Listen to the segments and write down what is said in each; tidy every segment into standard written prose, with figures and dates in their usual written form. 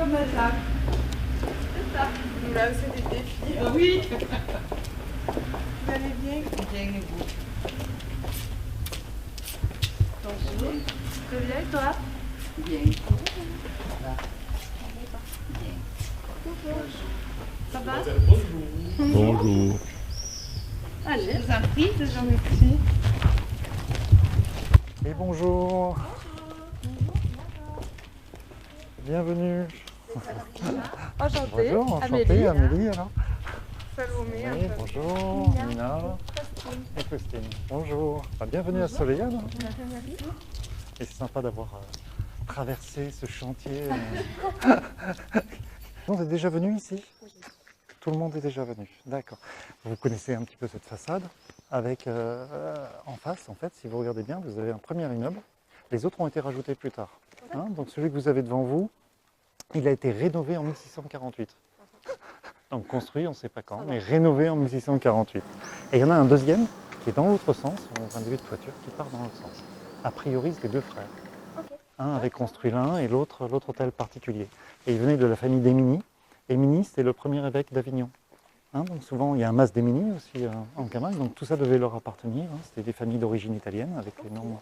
comme ça. C'est ça. Là, c'est des défis. Oui. Vous allez bien? Bien et vous? Bonjour. Très bien, et toi? Bien. Ça va? Bonjour. Allez, je vous en prie, c'est gentil. Merci. Et bonjour. Bienvenue. Enchantée. Bonjour, enchantée, Amélie alors. Salomé. Oui, bonjour, Nina et Christine. Bonjour. Bienvenue à Soleil. Et c'est sympa d'avoir traversé ce chantier. Vous êtes déjà venu ici? Tout le monde est déjà venu, d'accord. Vous connaissez un petit peu cette façade avec en face, en fait, si vous regardez bien, vous avez un premier immeuble. Les autres ont été rajoutés plus tard. Hein, donc celui que vous avez devant vous, il a été rénové en 1648. Donc construit, on ne sait pas quand, mais rénové en 1648. Et il y en a un deuxième qui est dans l'autre sens, un début de toiture qui part dans l'autre sens. A priori, c'est les deux frères. Un avait construit l'un et l'autre hôtel particulier. Et il venait de la famille d'Éminie. Éminie, c'était le premier évêque d'Avignon. Hein, donc souvent, il y a un mas d'Éminie aussi en Camargue, donc tout ça devait leur appartenir. Hein. C'était des familles d'origine italienne avec les noms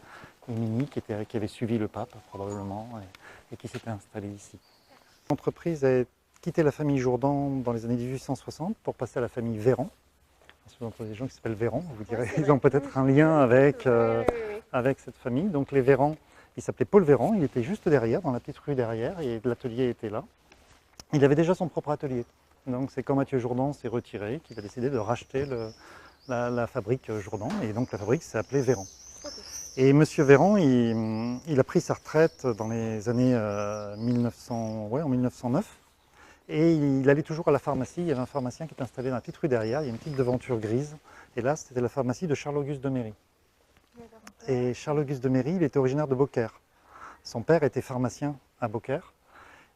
Éminie qui avaient suivi le pape probablement et qui s'étaient installés ici. L'entreprise a quitté la famille Jourdan dans les années 1860 pour passer à la famille Véran. Si vous entendez des gens qui s'appellent Véran, vous direz ils ont peut-être un lien avec, avec cette famille. Donc les Véran, il s'appelait Paul Véran, il était juste derrière, dans la petite rue derrière, et l'atelier était là. Il avait déjà son propre atelier. Donc c'est quand Mathieu Jourdan s'est retiré qu'il a décidé de racheter la fabrique Jourdan, et donc la fabrique s'est appelée Véran. Et Monsieur Véran, il a pris sa retraite dans les années 1909, et il allait toujours à la pharmacie. Il y avait un pharmacien qui était installé dans la petite rue derrière, il y a une petite devanture grise, et là c'était la pharmacie de Charles-Auguste de Méry. Et Charles-Auguste de Méry, il était originaire de Beaucaire. Son père était pharmacien à Beaucaire,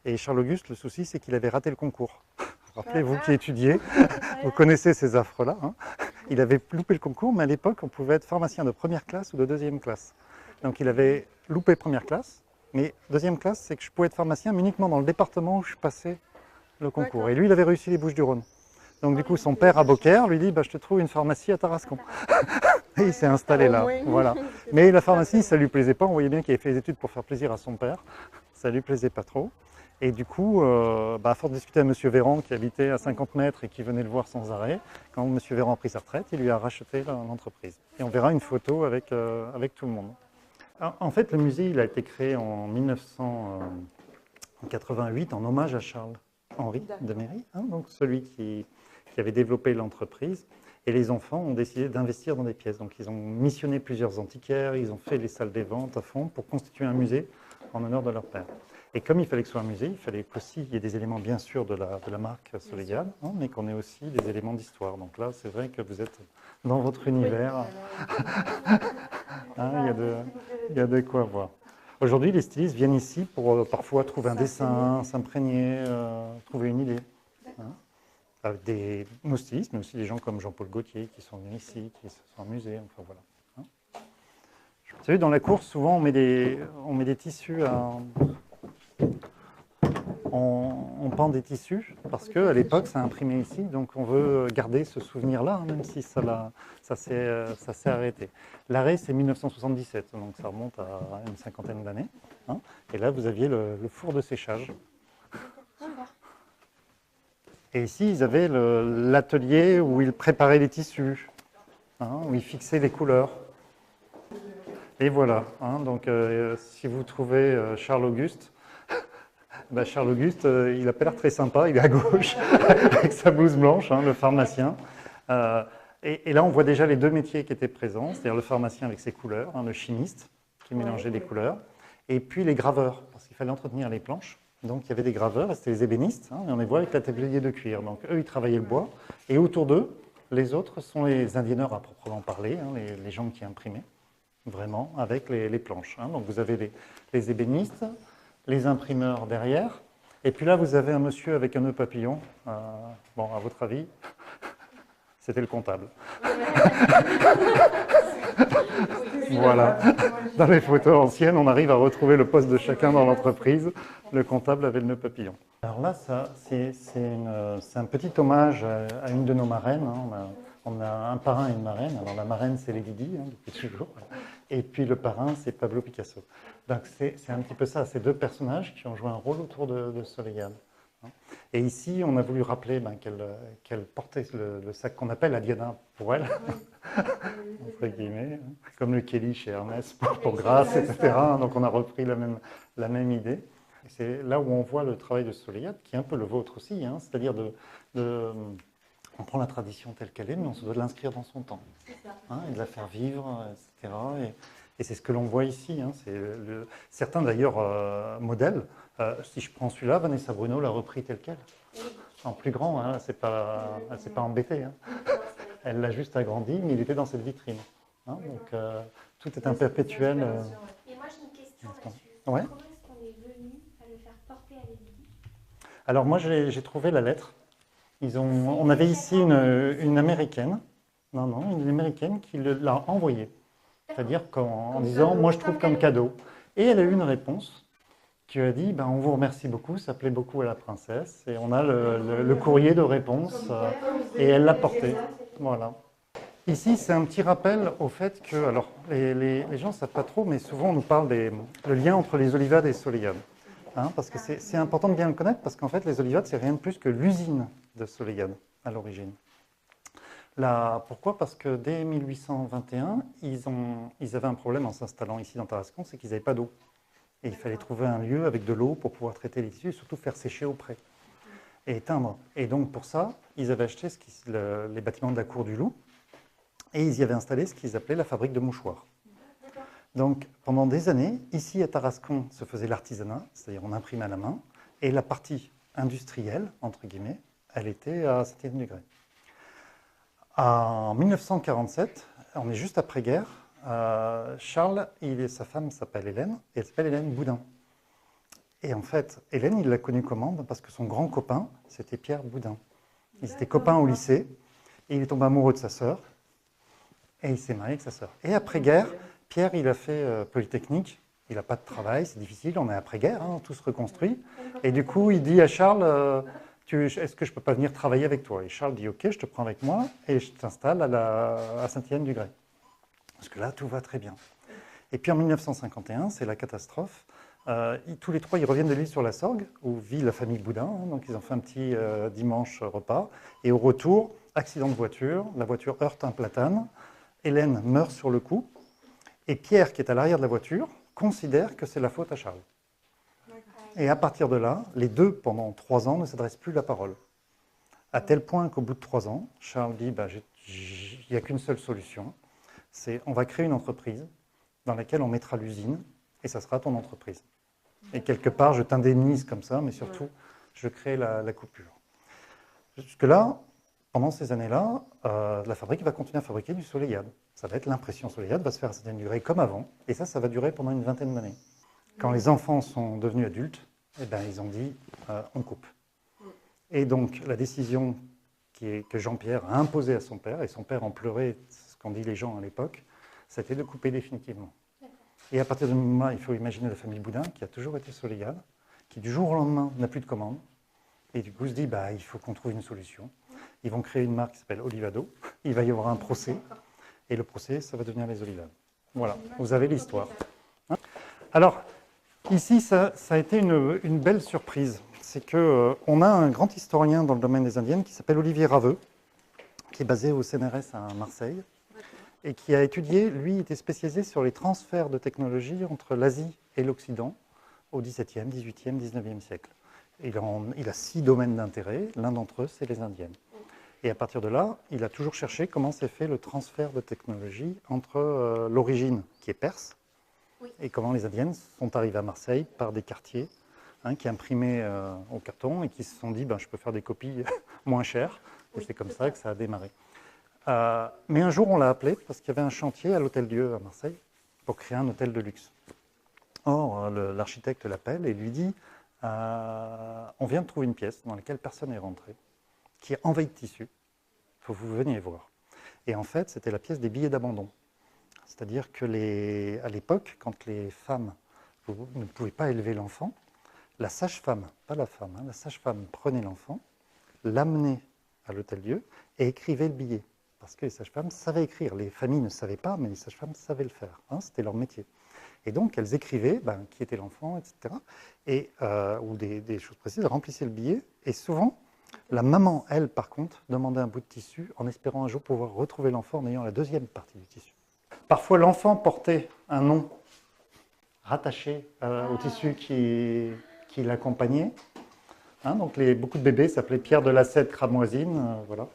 et Charles-Auguste, le souci c'est qu'il avait raté le concours. Rappelez-vous qui étudiez, vous connaissez ces affres-là. Hein. Il avait loupé le concours, mais à l'époque, on pouvait être pharmacien de première classe ou de deuxième classe. Donc il avait loupé première classe, mais deuxième classe, c'est que je pouvais être pharmacien, mais uniquement dans le département où je passais le concours. Et lui, il avait réussi les Bouches-du-Rhône. Donc du coup, son père à Beaucaire lui dit, je te trouve une pharmacie à Tarascon. Et il s'est installé là. Voilà. Mais la pharmacie, ça ne lui plaisait pas. On voyait bien qu'il avait fait des études pour faire plaisir à son père. Ça ne lui plaisait pas trop. Et du coup, à force de discuter à M. Véran, qui habitait à 50 mètres et qui venait le voir sans arrêt, quand M. Véran a pris sa retraite, il lui a racheté l'entreprise. Et on verra une photo avec tout le monde. En fait, le musée il a été créé en 1988 en hommage à Charles-Henri de Méry, hein, donc celui qui avait développé l'entreprise. Et les enfants ont décidé d'investir dans des pièces. Donc ils ont missionné plusieurs antiquaires, ils ont fait les salles des ventes à fond pour constituer un musée en honneur de leur père. Et comme il fallait que ce soit un musée, il fallait qu'aussi il y ait des éléments bien sûr de la marque Soleil, hein, mais qu'on ait aussi des éléments d'histoire. Donc là, c'est vrai que vous êtes dans votre univers. Hein, il y a de quoi voir. Aujourd'hui, les stylistes viennent ici pour parfois trouver un dessin, s'imprégner, trouver une idée. Hein, avec nos stylistes, mais aussi des gens comme Jean-Paul Gaultier qui sont venus ici, qui se sont amusés. Enfin, voilà. Hein. Vous savez, dans la course, souvent, on met des tissus à... On pend des tissus parce qu'à l'époque, ça a imprimé ici, donc on veut garder ce souvenir-là, hein, même si ça s'est arrêté. L'arrêt, c'est 1977, donc ça remonte à une cinquantaine d'années. Hein, et là, vous aviez le four de séchage. Et ici, ils avaient l'atelier où ils préparaient les tissus, hein, où ils fixaient les couleurs. Et voilà, hein, donc si vous trouvez Charles-Auguste, Charles-Auguste, il n'a pas l'air très sympa, il est à gauche, avec sa blouse blanche, hein, le pharmacien. Et là, on voit déjà les deux métiers qui étaient présents, c'est-à-dire le pharmacien avec ses couleurs, hein, le chimiste qui mélangeait les couleurs, et puis les graveurs, parce qu'il fallait entretenir les planches. Donc il y avait des graveurs, c'était les ébénistes, hein, et on les voit avec l'atelier de cuir. Donc eux, ils travaillaient le bois, et autour d'eux, les autres sont les indienneurs à proprement parler, hein, les gens qui imprimaient, vraiment, avec les planches. Hein. Donc vous avez les ébénistes, les imprimeurs derrière, et puis là vous avez un monsieur avec un nœud papillon. Bon, à votre avis, c'était le comptable. Voilà. Dans les photos anciennes, on arrive à retrouver le poste de chacun dans l'entreprise. Le comptable avait le nœud papillon. Alors là, c'est un petit hommage à une de nos marraines, hein. On a un parrain et une marraine. Alors la marraine, c'est Lady Di, hein, depuis toujours. Et puis le parrain, c'est Pablo Picasso. Donc c'est un petit peu ça, ces deux personnages qui ont joué un rôle autour de Soleil. Et ici, on a voulu rappeler qu'elle portait le sac qu'on appelle la Diana pour elle, entre guillemets, hein, comme le Kelly chez Hermès pour Grasse, etc. Donc on a repris la même idée. Et c'est là où on voit le travail de Soleil, qui est un peu le vôtre aussi, hein, c'est-à-dire on prend la tradition telle qu'elle est, mais on se doit de l'inscrire dans son temps, hein, et de la faire vivre, etc. Et c'est ce que l'on voit ici. Hein, certains d'ailleurs modèles. Si je prends celui-là, Vanessa Bruno l'a repris tel quel, en plus grand. Hein, elle ne s'est pas embêtée. Hein. Elle l'a juste agrandi, mais il était dans cette vitrine. Hein, donc tout est un perpétuel. Et moi j'ai une question là-dessus. Ouais. Comment est-ce qu'on est venu à le faire porter à l'église? Alors moi j'ai trouvé la lettre. On avait ici une américaine. Non, une américaine qui l'a envoyée. C'est-à-dire en disant, moi je trouve comme cadeau. Et elle a eu une réponse qui a dit, ben, on vous remercie beaucoup, ça plaît beaucoup à la princesse. Et on a le courrier de réponse et elle l'a porté. Voilà. Ici, c'est un petit rappel au fait que, alors les gens ne savent pas trop, mais souvent on nous parle le lien entre les Olivades et les Soleiades. Hein, parce que c'est important de bien le connaître, parce qu'en fait les Olivades, c'est rien de plus que l'usine de Soleiade à l'origine. Pourquoi? Parce que dès 1821, ils avaient un problème en s'installant ici dans Tarascon, c'est qu'ils n'avaient pas d'eau. Et il fallait trouver un lieu avec de l'eau pour pouvoir traiter les tissus et surtout faire sécher au pré et éteindre. Et donc pour ça, ils avaient acheté les bâtiments de la Cour du Loup et ils y avaient installé ce qu'ils appelaient la fabrique de mouchoirs. Donc pendant des années, ici à Tarascon se faisait l'artisanat, c'est-à-dire on imprimait à la main, et la partie industrielle, entre guillemets, elle était à Saint-Étienne-du-Grès. En 1947, on est juste après-guerre, Charles et sa femme s'appellent Hélène, et elle s'appelle Hélène Boudin. Et en fait, Hélène, il l'a connue comment? Parce que son grand copain, c'était Pierre Boudin. Ils étaient copains au lycée, et il est tombé amoureux de sa sœur, et il s'est marié avec sa sœur. Et après-guerre, Pierre, il a fait Polytechnique, il n'a pas de travail, c'est difficile, on est après-guerre, hein, tout se reconstruit. Et du coup, il dit à Charles, est-ce que je ne peux pas venir travailler avec toi? Et Charles dit, ok, je te prends avec moi et je t'installe à Saint-Étienne-du-Grès. Parce que là, tout va très bien. Et puis en 1951, c'est la catastrophe. Tous les trois, ils reviennent de l'île sur la Sorgue, où vit la famille Boudin. Hein, donc ils ont fait un petit dimanche repas. Et au retour, accident de voiture, la voiture heurte un platane. Hélène meurt sur le coup. Et Pierre, qui est à l'arrière de la voiture, considère que c'est la faute à Charles. Et à partir de là, les deux, pendant 3 ans, ne s'adressent plus la parole. À tel point qu'au bout de 3 ans, Charles dit, il n'y a qu'une seule solution, c'est on va créer une entreprise dans laquelle on mettra l'usine, et ça sera ton entreprise. Et quelque part, je t'indemnise comme ça, mais surtout, je crée la coupure. Jusque-là, pendant ces années-là, la fabrique va continuer à fabriquer du Soleiade. Ça va être l'impression Soleiade, va se faire à Saint-Étienne-du-Grès comme avant, et ça va durer pendant une vingtaine d'années. Quand les enfants sont devenus adultes, eh ben, ils ont dit on coupe. Et donc la décision que Jean-Pierre a imposée à son père, et son père en pleurait, ce qu'ont dit les gens à l'époque, c'était de couper définitivement. Et à partir de ce moment, il faut imaginer la famille Boudin, qui a toujours été Soleiade, qui du jour au lendemain n'a plus de commande, et du coup se dit il faut qu'on trouve une solution. Ils vont créer une marque qui s'appelle Olivado, il va y avoir un procès, et le procès, ça va devenir les Olivades. Voilà, vous avez l'histoire. Hein? Alors, ici, ça a été une belle surprise. C'est qu'on a un grand historien dans le domaine des Indiennes qui s'appelle Olivier Raveux, qui est basé au CNRS à Marseille, et qui a étudié, lui, était spécialisé sur les transferts de technologies entre l'Asie et l'Occident au XVIIe, XVIIIe, XIXe siècle. Il a 6 domaines d'intérêt, l'un d'entre eux, c'est les Indiennes. Et à partir de là, il a toujours cherché comment s'est fait le transfert de technologie entre l'origine, qui est perse, et comment les Indiennes sont arrivées à Marseille par des quartiers qui imprimaient au carton et qui se sont dit je peux faire des copies moins chères. Et c'est comme ça que ça a démarré. Mais un jour, on l'a appelé parce qu'il y avait un chantier à l'Hôtel-Dieu à Marseille pour créer un hôtel de luxe. Or, l'architecte l'appelle et lui dit on vient de trouver une pièce dans laquelle personne n'est rentré, qui est envahie de tissu. Il faut que vous veniez voir. Et en fait, c'était la pièce des billets d'abandon. C'est-à-dire qu'à l'époque, quand les femmes ne pouvaient pas élever l'enfant, la sage-femme, pas la femme, hein, la sage-femme prenait l'enfant, l'amenait à l'hôtel-Dieu et écrivait le billet. Parce que les sages-femmes savaient écrire. Les familles ne savaient pas, mais les sages-femmes savaient le faire. Hein, c'était leur métier. Et donc, elles écrivaient qui était l'enfant, etc. Et, ou des choses précises, elles remplissaient le billet. Et souvent, la maman, elle, par contre, demandait un bout de tissu en espérant un jour pouvoir retrouver l'enfant en ayant la deuxième partie du tissu. Parfois, l'enfant portait un nom rattaché au tissu qui l'accompagnait. Hein, donc, beaucoup de bébés s'appelaient Pierre de Lassette Cramoisine. Voilà.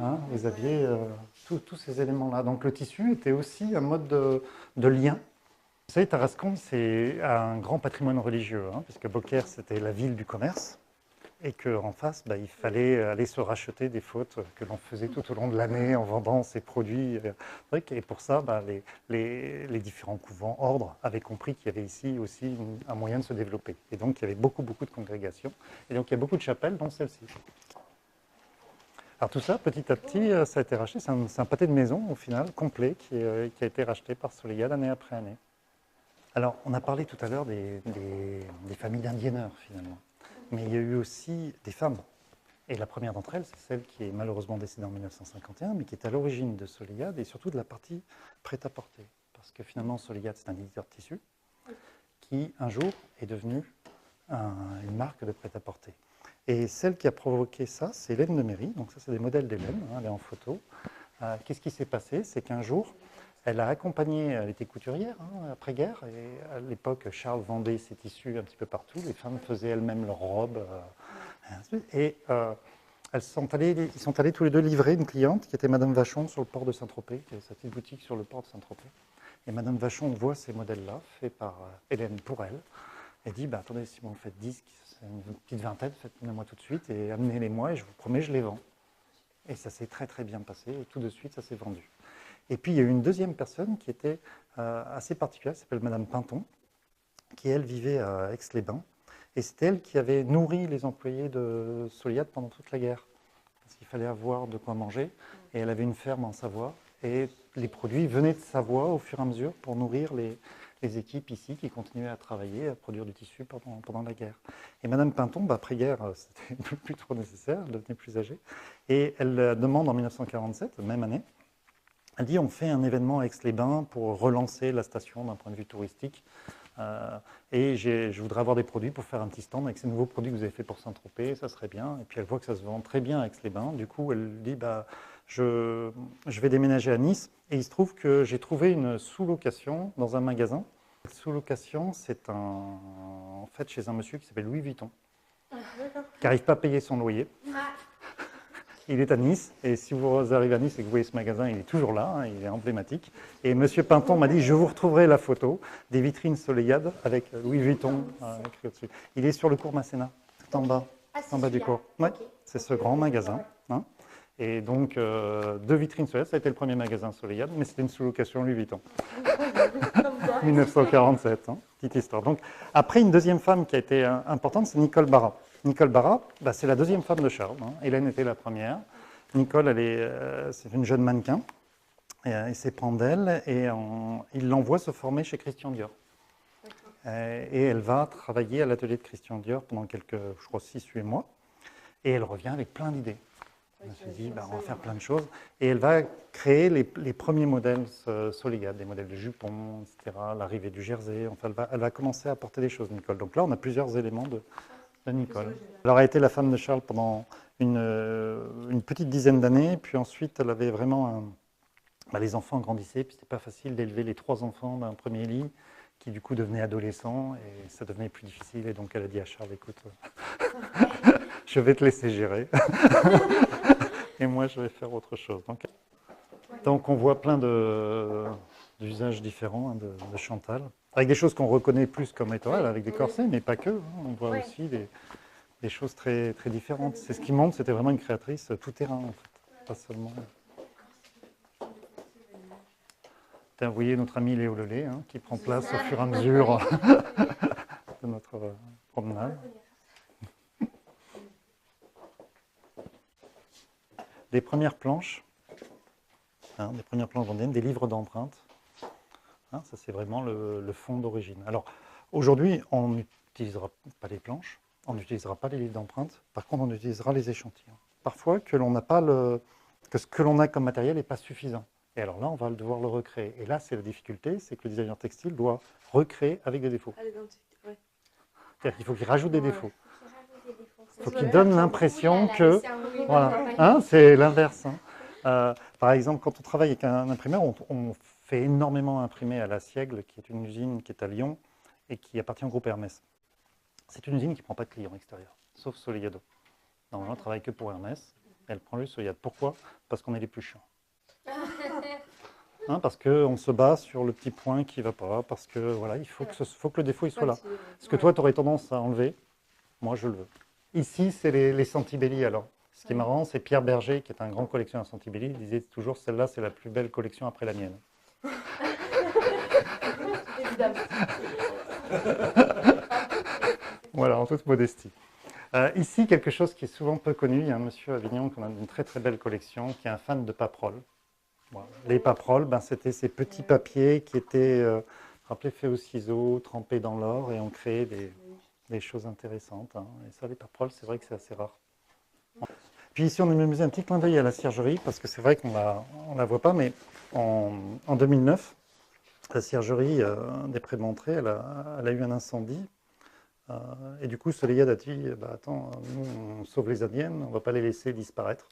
Hein, vous aviez tous ces éléments-là. Donc, le tissu était aussi un mode de lien. Vous savez, Tarascon, c'est un grand patrimoine religieux, hein, puisque Beaucaire, c'était la ville du commerce. Et qu'en face, il fallait aller se racheter des fautes que l'on faisait tout au long de l'année en vendant ces produits. Et pour ça, les différents couvents, ordres, avaient compris qu'il y avait ici aussi un moyen de se développer. Et donc, il y avait beaucoup de congrégations. Et donc, il y a beaucoup de chapelles, dont celle-ci. Alors tout ça, petit à petit, ça a été racheté. C'est un pâté de maison, au final, complet, qui a été racheté par Soleilhade année après année. Alors, on a parlé tout à l'heure des familles d'indienneurs, finalement. Mais il y a eu aussi des femmes. Et la première d'entre elles, c'est celle qui est malheureusement décédée en 1951, mais qui est à l'origine de Soleilhade et surtout de la partie prêt-à-porter. Parce que finalement, Soleilhade, c'est un éditeur de tissus qui, un jour, est devenu une marque de prêt-à-porter. Et celle qui a provoqué ça, c'est Hélène de Méry. Donc ça, c'est des modèles d'Hélène, hein, elle est en photo. Qu'est-ce qui s'est passé? C'est qu'un jour, elle a accompagné, elle était couturière après-guerre, et à l'époque, Charles vendait ses tissus un petit peu partout. Les femmes faisaient elles-mêmes leurs robes. Et ils sont allés tous les deux livrer une cliente qui était Madame Vachon sur le port de Saint-Tropez, qui avait sa petite boutique sur le port de Saint-Tropez. Et Madame Vachon voit ces modèles-là, faits par Hélène pour elle, et dit attendez, si vous en faites 10, c'est une petite vingtaine, faites-les-moi tout de suite et amenez-les-moi et je vous promets, je les vends. Et ça s'est très très bien passé et tout de suite, ça s'est vendu. Et puis il y a eu une deuxième personne qui était assez particulière, qui s'appelle Madame Pinton, qui elle vivait à Aix-les-Bains. Et c'est elle qui avait nourri les employés de Soleilhade pendant toute la guerre. Parce qu'il fallait avoir de quoi manger. Et elle avait une ferme en Savoie. Et les produits venaient de Savoie au fur et à mesure pour nourrir les équipes ici qui continuaient à travailler, à produire du tissu pendant la guerre. Et Madame Pinton, après-guerre, c'était plus trop nécessaire, elle devenait plus âgée. Et elle demande en 1947, la même année, elle dit on fait un événement à Aix-les-Bains pour relancer la station d'un point de vue touristique. Et je voudrais avoir des produits pour faire un petit stand avec ces nouveaux produits que vous avez fait pour Saint-Tropez, ça serait bien. Et puis elle voit que ça se vend très bien à Aix-les-Bains. Du coup, elle dit je vais déménager à Nice. Et il se trouve que j'ai trouvé une sous-location dans un magasin. Cette sous-location, c'est en fait chez un monsieur qui s'appelle Louis Vuitton, qui n'arrive pas à payer son loyer. Il est à Nice, et si vous arrivez à Nice et que vous voyez ce magasin, il est toujours là, hein, il est emblématique. Et M. Pinton m'a dit, je vous retrouverai la photo des vitrines Soleilhade avec Louis Vuitton écrit au-dessus. Il est sur le cours Masséna, tout en bas, en bas du cours. Ouais, okay. C'est ce grand magasin. Hein. Et donc, deux vitrines Soleilhade, ça a été le premier magasin Soleilhade, mais c'était une sous-location Louis Vuitton. 1947, hein, petite histoire. Donc, après, une deuxième femme qui a été importante, c'est Nicole Barra. Nicole Barra, c'est la deuxième femme de Charles. Hein. Hélène était la première. Nicole, c'est une jeune mannequin. Il s'éprend d'elle et il l'envoie se former chez Christian Dior. Et elle va travailler à l'atelier de Christian Dior pendant je crois, 6-8 mois. Et elle revient avec plein d'idées. Elle se dit, on va faire plein de choses. Et elle va créer les premiers modèles Soleilhade, des modèles de jupons, etc., l'arrivée du jersey. Enfin, elle va commencer à apporter des choses, Nicole. Donc là, on a plusieurs éléments de Nicole. Alors, elle a été la femme de Charles pendant une petite dizaine d'années, puis ensuite, elle avait vraiment les enfants grandissaient, puis c'était pas facile d'élever les 3 enfants d'un premier lit, qui du coup devenaient adolescents, et ça devenait plus difficile, et donc elle a dit à Charles, écoute, je vais te laisser gérer, et moi je vais faire autre chose. Donc on voit plein d'usages différents hein, de Chantal. Avec des choses qu'on reconnaît plus comme étant elle, avec des corsets, mais pas que. Hein. On voit aussi des choses très, très différentes. C'est ce qui montre, c'était vraiment une créatrice tout-terrain, en fait. Pas seulement. Vous voyez notre ami Léo Lelay, hein, qui prend place au fur et à mesure de notre promenade. Des premières planches, vendéennes, des livres d'empreintes. Ça, c'est vraiment le fond d'origine. Alors, aujourd'hui, on n'utilisera pas les planches, on n'utilisera pas les livres d'empreintes, par contre on utilisera les échantillons. Parfois que l'on n'a pas que ce que l'on a comme matériel n'est pas suffisant. Et alors là, on va devoir le recréer. Et là, c'est la difficulté, c'est que le designer textile doit recréer avec des défauts. Ah, l'identité, ouais. C'est-à-dire qu'il faut qu'il rajoute des Ouais. défauts. Il faut Ça qu'il se donne voit. l'impression Oui, que... c'est un oui, Voilà, oui, hein, c'est l'inverse. Hein. Par exemple, quand on travaille avec un imprimeur, on fait énormément imprimer à la Siègle, qui est une usine qui est à Lyon et qui appartient au groupe Hermès. C'est une usine qui ne prend pas de clients extérieurs, sauf Soleillado. Normalement, elle ne travaille que pour Hermès. Elle prend le Soleillado. Pourquoi? Parce qu'on est les plus chiants. Hein, parce qu'on se bat sur le petit point qui ne va pas, parce que voilà, il faut que le défaut il soit là. Ce que toi, tu aurais tendance à enlever, moi, je le veux. Ici, c'est les Santibelli, alors. Ce qui est marrant, c'est Pierre Berger, qui est un grand collectionneur Santibelli, il disait toujours, celle-là, c'est la plus belle collection après la mienne. Évidemment. Voilà, en toute modestie. Ici, quelque chose qui est souvent peu connu, il y a un monsieur à Avignon qui a une très très belle collection, qui est un fan de paperoles. Voilà. Les paperoles, c'était ces petits papiers qui étaient rappelez, faits au ciseau, trempés dans l'or, et on créait des choses intéressantes. Hein. Et ça, les paperoles, c'est vrai que c'est assez rare. Puis ici, on a amusé un petit clin d'œil à la ciergerie, parce que c'est vrai qu'on ne la voit pas, mais en 2009, la ciergerie des Prémontrés, elle a eu un incendie. Et du coup, Soleillade a dit, attends, nous, on sauve les indiennes, on ne va pas les laisser disparaître.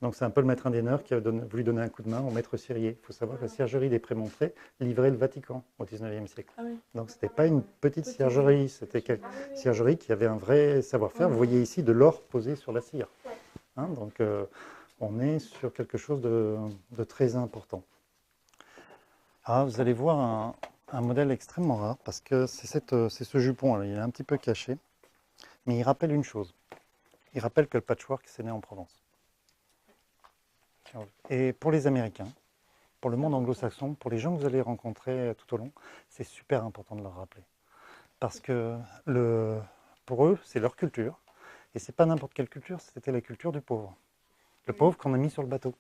Donc c'est un peu le maître indienneur qui a voulu donner un coup de main au maître cierrier. Il faut savoir que la ciergerie des Prémontrés livrait le Vatican au XIXe siècle. Ah oui. Donc ce n'était pas une petite ciergerie, c'était une ciergerie qui avait un vrai savoir-faire. Vous voyez ici de l'or posé sur la cire. Hein, donc on est sur quelque chose de très important. Ah, vous allez voir un modèle extrêmement rare parce que c'est ce jupon, là, il est un petit peu caché, mais il rappelle une chose. Il rappelle que le patchwork, c'est né en Provence. Et pour les Américains, pour le monde anglo-saxon, pour les gens que vous allez rencontrer tout au long, c'est super important de leur rappeler. Parce que pour eux, c'est leur culture. Et ce n'est pas n'importe quelle culture, c'était la culture du pauvre. Le pauvre qu'on a mis sur le bateau.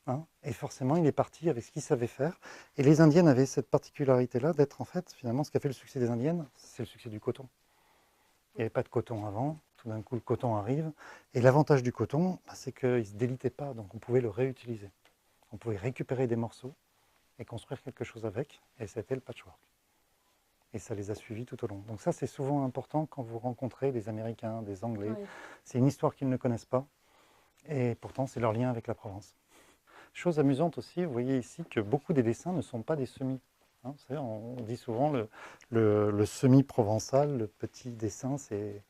Hein, et forcément, il est parti avec ce qu'il savait faire. Et les Indiennes avaient cette particularité-là d'être en fait, finalement, ce qui a fait le succès des Indiennes, c'est le succès du coton. Il n'y avait pas de coton avant. Tout d'un coup, le coton arrive. Et l'avantage du coton, c'est qu'il ne se délitait pas, donc on pouvait le réutiliser. On pouvait récupérer des morceaux et construire quelque chose avec, et c'était le patchwork. Et ça les a suivis tout au long. Donc ça, c'est souvent important quand vous rencontrez des Américains, des Anglais. Oui. C'est une histoire qu'ils ne connaissent pas, et pourtant, c'est leur lien avec la Provence. Chose amusante aussi, vous voyez ici que beaucoup des dessins ne sont pas des semis. Hein, vous savez, on dit souvent le semis provençal, le petit dessin, c'est...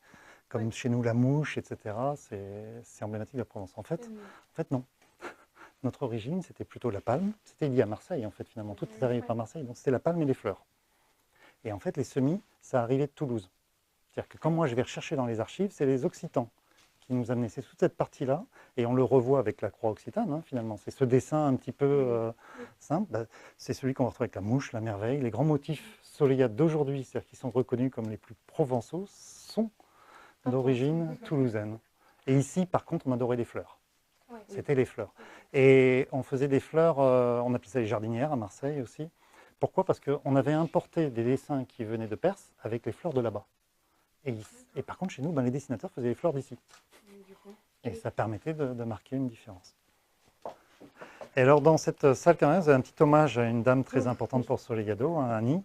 Comme chez nous, la mouche, etc., c'est emblématique de la Provence. En fait, non. Notre origine, c'était plutôt la palme. C'était lié à Marseille, en fait, finalement. Tout est arrivé par Marseille. Donc, c'était la palme et les fleurs. Et en fait, les semis, ça arrivait de Toulouse. C'est-à-dire que quand moi, je vais rechercher dans les archives, c'est les Occitans qui nous amenaient. C'est toute cette partie-là. Et on le revoit avec la croix occitane, hein, finalement. C'est ce dessin un petit peu simple. C'est celui qu'on va retrouver avec la mouche, la merveille. Les grands motifs Soleillade d'aujourd'hui, c'est-à-dire qui sont reconnus comme les plus provençaux, sont d'origine toulousaine. Et ici, par contre, on adorait les fleurs. Ouais, c'était les fleurs. Et on faisait des fleurs, on appelait ça les jardinières à Marseille aussi. Pourquoi? Parce qu'on avait importé des dessins qui venaient de Perse avec les fleurs de là-bas. Et par contre, chez nous, les dessinateurs faisaient les fleurs d'ici. Et ça permettait de marquer une différence. Et alors, dans cette salle, quand même, vous avez un petit hommage à une dame très importante pour Soleillado, hein, Annie.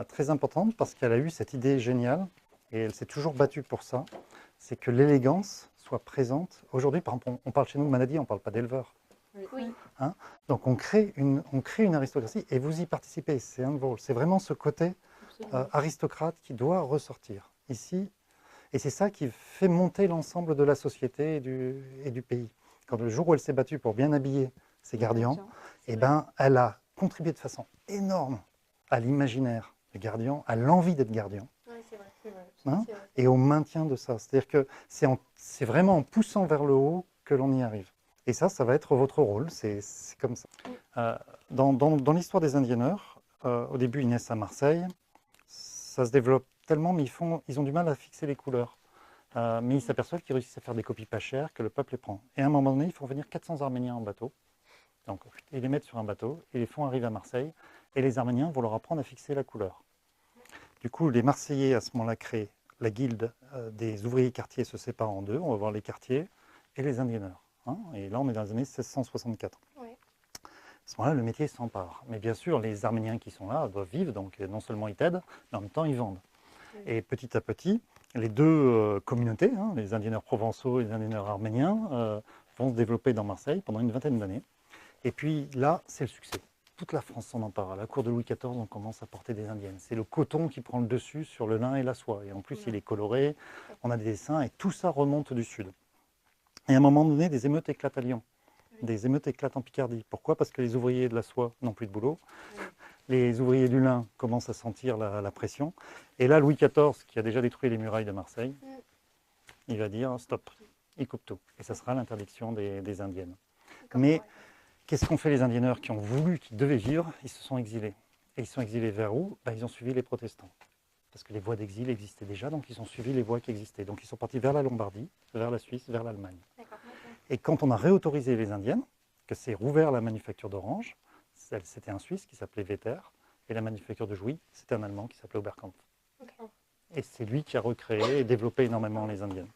Très importante parce qu'elle a eu cette idée géniale. Et elle s'est toujours battue pour ça, c'est que l'élégance soit présente. Aujourd'hui, par exemple, on parle chez nous de maladie, on ne parle pas d'éleveur. Oui. Hein, donc on crée une aristocratie et vous y participez, c'est un de vos rôles. C'est vraiment ce côté aristocrate qui doit ressortir ici. Et c'est ça qui fait monter l'ensemble de la société et du pays. Quand le jour où elle s'est battue pour bien habiller ses gardiens, elle a contribué de façon énorme à l'imaginaire des gardiens, à l'envie d'être gardien. Hein, et au maintien de ça. C'est-à-dire que c'est vraiment en poussant vers le haut que l'on y arrive. Et ça va être votre rôle, c'est comme ça. Dans l'histoire des indienneurs, au début ils naissent à Marseille, ça se développe tellement, mais ils ont du mal à fixer les couleurs. Mais ils s'aperçoivent qu'ils réussissent à faire des copies pas chères, que le peuple les prend. Et à un moment donné, ils font venir 400 Arméniens en bateau. Donc ils les mettent sur un bateau, ils les font arriver à Marseille, et les Arméniens vont leur apprendre à fixer la couleur. Du coup, les Marseillais, à ce moment-là, créent la guilde des ouvriers quartiers se sépare en deux. On va voir les quartiers et les indienneurs. Hein. Et là, on est dans les années 1664. Ouais. À ce moment-là, le métier s'empare. Mais bien sûr, les Arméniens qui sont là doivent vivre, donc non seulement ils t'aident, mais en même temps, ils vendent. Et petit à petit, les deux communautés, hein, les indienneurs provençaux et les indienneurs arméniens, vont se développer dans Marseille pendant une vingtaine d'années. Et puis là, c'est le succès. Toute la France s'en empare. À la cour de Louis XIV, on commence à porter des indiennes. C'est le coton qui prend le dessus sur le lin et la soie. Et en plus, il est coloré, on a des dessins, et tout ça remonte du sud. Et à un moment donné, des émeutes éclatent à Lyon. Des émeutes éclatent en Picardie. Pourquoi? Parce que les ouvriers de la soie n'ont plus de boulot. Les ouvriers du lin commencent à sentir la pression. Et là, Louis XIV, qui a déjà détruit les murailles de Marseille, il va dire stop, il coupe tout. Et ça sera l'interdiction des indiennes. Mais qu'est-ce qu'ont fait les indienneurs qui ont voulu, qui devaient vivre? Ils se sont exilés. Et ils sont exilés vers où? Ils ont suivi les protestants. Parce que les voies d'exil existaient déjà, donc ils ont suivi les voies qui existaient. Donc ils sont partis vers la Lombardie, vers la Suisse, vers l'Allemagne. Et quand on a réautorisé les indiennes, que c'est rouvert la manufacture d'orange, c'était un Suisse qui s'appelait Vetter, et la manufacture de Jouy, c'était un Allemand qui s'appelait Oberkampf. Et c'est lui qui a recréé et développé énormément les indiennes.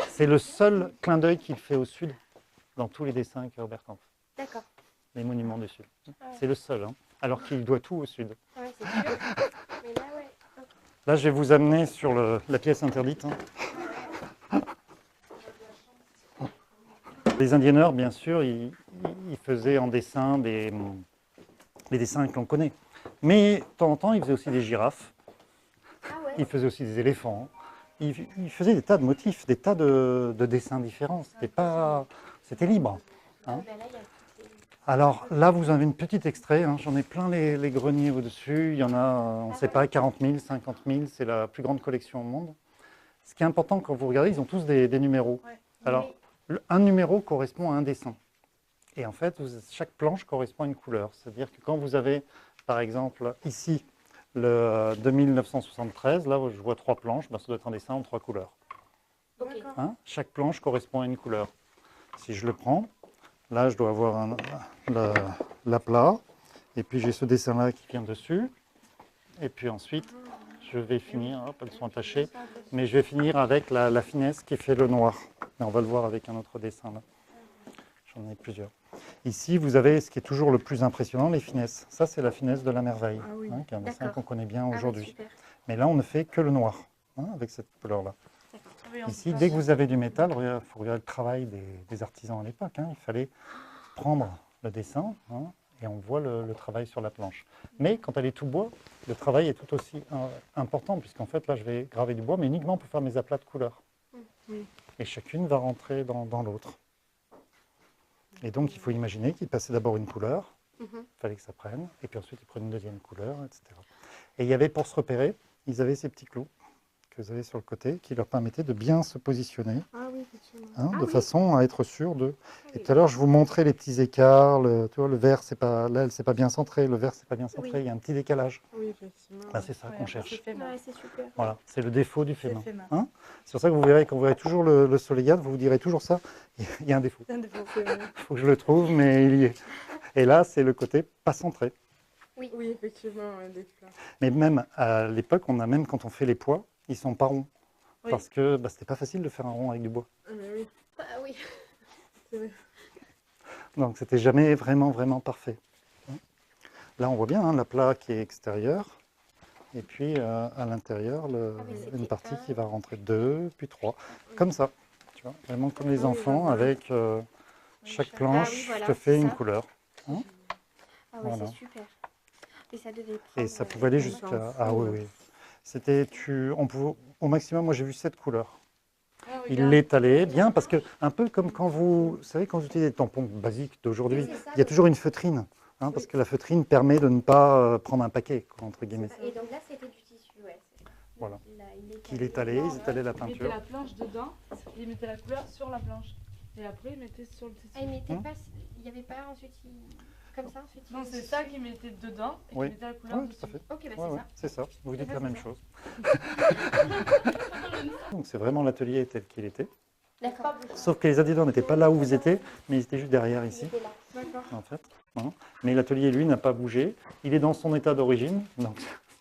C'est le seul clin d'œil qu'il fait au sud, dans tous les dessins qu'a Oberkampf. D'accord. Les monuments du sud. C'est le seul, hein, alors qu'il doit tout au sud. Ouais, c'est sûr. Mais là, ouais. Là, je vais vous amener sur la pièce interdite. Hein. Les indienneurs, bien sûr, ils faisaient en dessin les dessins que l'on connaît. Mais de temps en temps, ils faisaient aussi des girafes, Ah ouais. ils faisaient aussi des éléphants, ils faisaient des tas de motifs, des tas de dessins différents. C'était libre. Hein. Ben là, il y a toutes les- Alors là, vous avez une petite extrait, hein. J'en ai plein les greniers au-dessus, il y en a, on ne sait pas, 40 000, 50 000, c'est la plus grande collection au monde. Ce qui est important quand vous regardez, ils ont tous des numéros. Ouais. Alors, un numéro correspond à un dessin. Et en fait, chaque planche correspond à une couleur. C'est-à-dire que quand vous avez, par exemple, ici, le 2973, là, je vois 3 planches, ça doit être un dessin en 3 couleurs. Ok. Hein, chaque planche correspond à une couleur. Si je le prends, là, je dois avoir l'aplat, et puis j'ai ce dessin-là qui vient dessus, et puis ensuite, je vais finir, hop, elles sont attachées, mais je vais finir avec la finesse qui fait le noir. Et on va le voir avec un autre dessin, là. J'en ai plusieurs. Ici, vous avez ce qui est toujours le plus impressionnant, les finesses. Ça, c'est la finesse de la merveille, Ah oui. qui est un dessin D'accord. qu'on connaît bien Ah ouais, aujourd'hui. super. Mais là, on ne fait que le noir, avec cette couleur-là. Ici, dès que vous avez du métal, il faut regarder le travail des artisans à l'époque. Il fallait prendre le dessin, et on voit le travail sur la planche. Mais quand elle est tout bois, le travail est tout aussi important, puisqu'en fait, là, je vais graver du bois, mais uniquement pour faire mes aplats de couleurs. Oui. Et chacune va rentrer dans l'autre. Et donc, il faut imaginer qu'il passait d'abord une couleur, il fallait que ça prenne, et puis ensuite, il prenait une deuxième couleur, etc. Et il y avait, pour se repérer, ils avaient ces petits clous que vous avez sur le côté, qui leur permettaient de bien se positionner, Ah oui, effectivement. de façon à être sûr de... Et tout à l'heure, je vous montrais les petits écarts, tu vois, le vert, c'est pas, là, c'est pas bien centré, le vert, c'est pas bien centré, Oui. il y a un petit décalage. Oui, effectivement. Là, c'est ça qu'on cherche. Ouais, c'est super. Voilà, c'est le défaut du fait main. fait main. Hein, c'est pour ça que vous verrez, quand vous verrez toujours le soleillade, vous vous direz toujours ça, il y a un défaut. C'est un défaut, c'est vrai. Il faut que je le trouve, mais il y est. Et là, c'est le côté pas centré. Oui, effectivement, des fleurs. Mais même à l'époque, on a même quand on fait les poids, ils sont pas ronds. Oui. Parce que c'était pas facile de faire un rond avec du bois. Ah, mais oui, Ah oui. c'est vrai. Donc c'était jamais vraiment parfait. Là, on voit bien l'aplat qui est extérieur. Et puis à l'intérieur, oui, c'était une partie un. qui va rentrer 2, puis 3. Comme ça. Tu vois, vraiment comme les Oui, enfants, voilà. avec chaque planche Ah oui, voilà, te fait c'est une ça. couleur. Ah oui, Voilà. c'est super. Et ça devait prendre... Et ça pouvait aller on jusqu'à... s'en Ah fout, oui. C'était, on pouvait, au maximum, moi j'ai vu 7 couleurs. Ah, Il regarde. l'étalait bien parce que, un peu comme quand vous savez, quand vous utilisez des tampons basiques d'aujourd'hui, Oui, c'est ça, il y a oui. toujours une feutrine. Parce que la feutrine permet de ne pas prendre un paquet, quoi, entre guillemets. Et donc là, c'était du tissu, ouais. Voilà. Il Il étalait, ils étalaient la Ils mettaient peinture. la planche dedans, ils mettaient la couleur sur la planche. Et après, ils mettaient sur le tissu. Ah, il mettait Hein pas... Il n'y avait pas ensuite... Comme ça, ensuite... Non, c'est ça qu'ils mettaient dedans et Oui. qu'ils mettaient la couleur Oui, dessus. tout à fait. Ok, bah Ouais, c'est ouais, ça. c'est ça. Vous dites ben, la c'est même ça. chose. Donc c'est vraiment l'atelier tel qu'il était. D'accord. Sauf que les adhérents n'étaient pas là où vous étiez, mais ils étaient juste derrière ici, Il était là. D'accord. en fait. Voilà. Mais l'atelier, lui, n'a pas bougé. Il est dans son état d'origine. Donc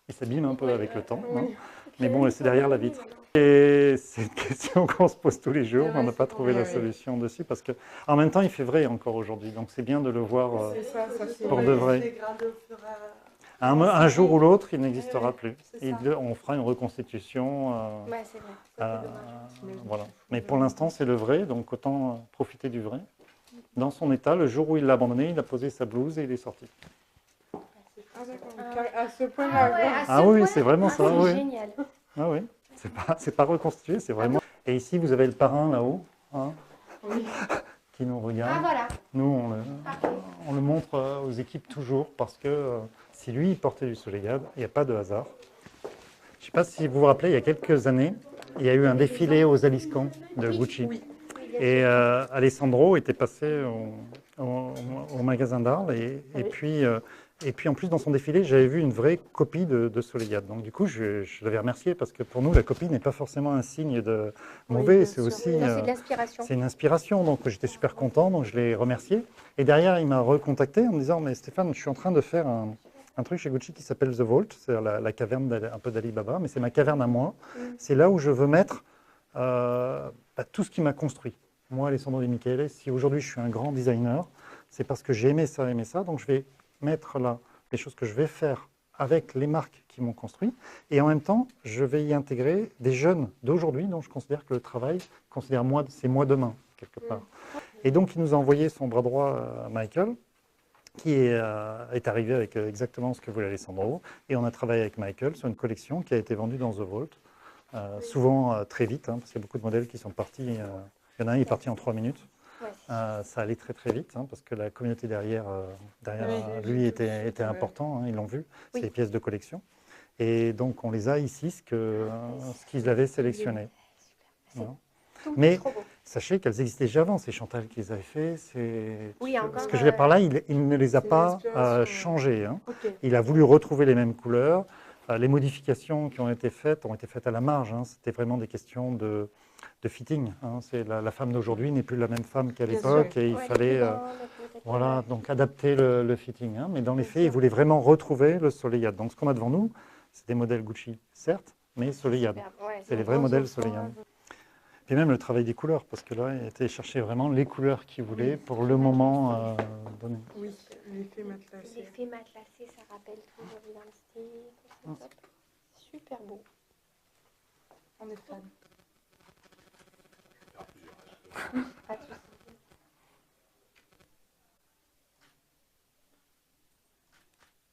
Il s'abîme un peu avec le temps, hein. Oui. Mais bon, c'est derrière la vitre. Et c'est une question qu'on se pose tous les jours. On n'a pas trouvé la vrai. solution dessus parce que, en même temps, il fait vrai encore aujourd'hui. Donc c'est bien de le voir. C'est ça, ça c'est Pour de vrai. Un jour ou l'autre, il n'existera plus. On fera une reconstitution. Ouais, c'est vrai. Ça, c'est dommage. Voilà. Mais pour l'instant, c'est le vrai, donc autant profiter du vrai. Dans son état, le jour où il l'a abandonné, il a posé sa blouse et il est sorti. Ah d'accord, à ce point-là. ouais, à ce Ah oui, point, c'est vraiment ça, c'est oui. génial. Ah oui, c'est pas reconstitué, c'est vraiment. Et ici, vous avez le parrain là-haut, hein, Oui. qui nous Ah regarde. voilà. Nous, Parfait. on le montre aux équipes toujours parce que si lui, il portait du Soleil, il n'y a pas de hasard. Je ne sais pas si vous vous rappelez, il y a quelques années, il y a eu un défilé aux Aliscans de Gucci. Oui. Et Alessandro était passé au magasin d'Arles et puis en plus dans son défilé j'avais vu une vraie copie de Soleil. Donc du coup je l'avais remercié parce que pour nous la copie n'est pas forcément un signe de mauvais, bien c'est sûr. aussi Là, c'est de l'inspiration. c'est une inspiration. Donc j'étais super content, donc je l'ai remercié. Et derrière il m'a recontacté en me disant mais Stéphane, je suis en train de faire un truc chez Gucci qui s'appelle The Vault, c'est la caverne un peu d'Ali Baba, mais c'est ma caverne à moi. C'est là où je veux mettre tout ce qui m'a construit. Moi, Alessandro Di Michele, si aujourd'hui je suis un grand designer, c'est parce que j'ai aimé ça, donc je vais mettre là les choses que je vais faire avec les marques qui m'ont construit, et en même temps, je vais y intégrer des jeunes d'aujourd'hui, dont je considère que le travail, c'est moi demain, quelque part. Et donc, il nous a envoyé son bras droit, Michael, qui est arrivé avec exactement ce que voulait Alessandro, et on a travaillé avec Michael sur une collection qui a été vendue dans The Vault, souvent très vite, hein, parce qu'il y a beaucoup de modèles qui sont partis. Il y en a un qui est parti en 3 minutes. Ouais. Ça allait très très vite, hein, parce que la communauté derrière Oui, lui j'ai était vu, ouais. important, hein, ils l'ont vu, c'est Oui. des pièces de collection. Et donc on les a ici, ce qu'ils avaient sélectionné. Voilà. Tout Mais trop beau. sachez qu'elles existaient déjà avant, c'est Chantal qui les avait fait. Oui, encore, Ce que je veux dire par là, il ne les a c'est pas l'inspiration. changées, hein. Ok. Il a voulu retrouver les mêmes couleurs. Les modifications qui ont été faites à la marge, hein. C'était vraiment des questions de fitting, hein. La femme d'aujourd'hui n'est plus la même femme qu'à Bien l'époque sûr. et il Ouais, fallait peut-être, voilà, ouais. donc adapter le fitting, hein. Mais dans les Bien faits, il sûr. voulait vraiment retrouver le Soleil. Donc ce qu'on a devant nous, c'est des modèles Gucci, certes, mais Soleil. Superbe. Ouais, C'est les beau, vrais modèles beau, Soleil. beau. Puis même le travail des couleurs, parce que là, il était chercher vraiment les couleurs qu'il voulait pour le moment donné. Oui, l'effet matelassé. L'effet matelassé, ça rappelle toujours l'identité. Super beau. On est fan. À tous.